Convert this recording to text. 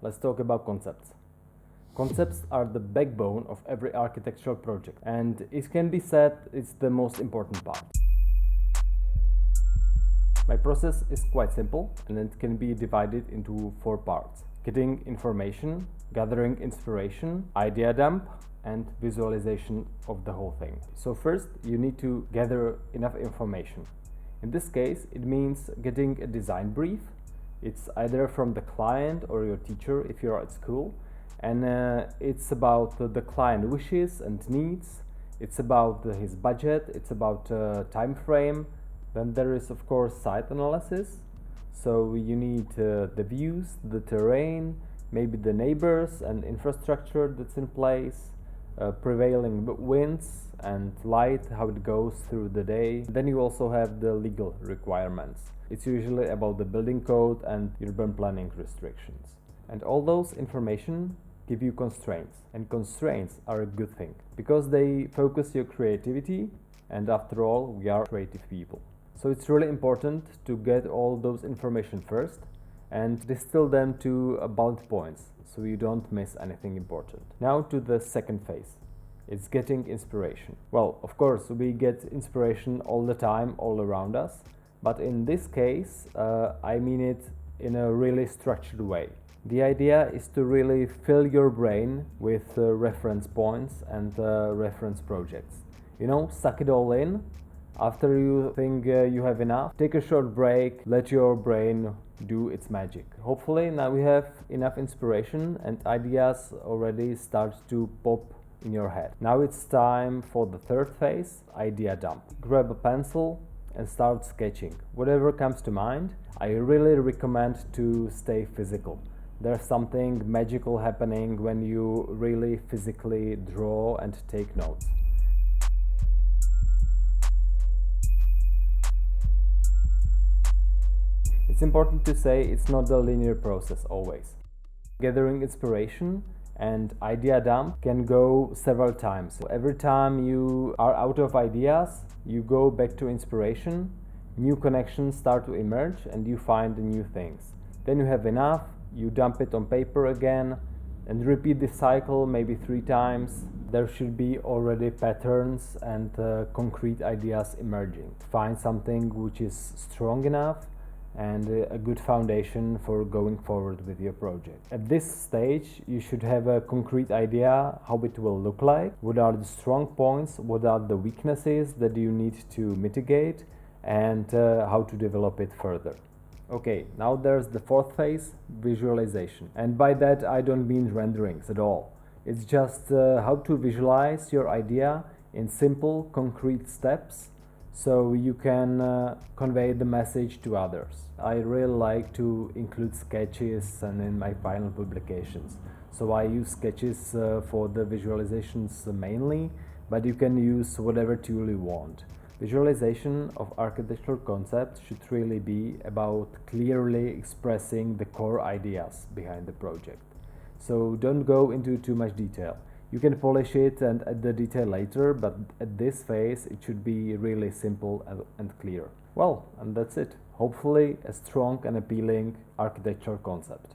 Let's talk about concepts. Concepts are the backbone of every architectural project, and it can be said it's the most important part. My process is quite simple and it can be divided into 4 parts: getting information, gathering inspiration, idea dump, and visualization of the whole thing. So first you need to gather enough information. In this case it means getting a design brief. It's either from the client or your teacher if you're at school, and it's about the client wishes and needs. It's about his budget, it's about time frame. Then there is of course site analysis, so you need the views, the terrain, maybe the neighbors and infrastructure that's in place, prevailing winds and light, how it goes through the day. Then you also have the legal requirements. It's usually about the building code and urban planning restrictions. And all those information give you constraints, and constraints are a good thing because they focus your creativity, and after all we are creative people. So it's really important to get all those information first and distill them to bullet points so you don't miss anything important. Now to the second phase. It's getting inspiration. Well, of course we get inspiration all the time, all around us, but in this case I mean it in a really structured way. The idea is to really fill your brain with reference points and reference projects. You know, suck it all in. After you think you have enough, take a short break, let your brain do its magic. Hopefully now we have enough inspiration and ideas already start to pop in your head. Now it's time for the third phase, idea dump. Grab a pencil and start sketching. Whatever comes to mind. I really recommend to stay physical. There's something magical happening when you really physically draw and take notes. It's important to say it's not a linear process always. Gathering inspiration and idea dump can go several times. So every time you are out of ideas, you go back to inspiration, new connections start to emerge and you find new things. Then you have enough, you dump it on paper again and repeat this cycle maybe 3 times. There should be already patterns and concrete ideas emerging. Find something which is strong enough and a good foundation for going forward with your project. At this stage you should have a concrete idea how it will look like, what are the strong points, what are the weaknesses that you need to mitigate, and how to develop it further. Okay, now there's the fourth phase, visualization. And by that I don't mean renderings at all. It's just how to visualize your idea in simple concrete steps so you can convey the message to others. I really like to include sketches and in my final publications. So I use sketches for the visualizations mainly, but you can use whatever tool you want. Visualization of architectural concepts should really be about clearly expressing the core ideas behind the project. So don't go into too much detail. You can polish it and add the detail later, but at this phase it should be really simple and clear. Well, and that's it. Hopefully a strong and appealing architectural concept.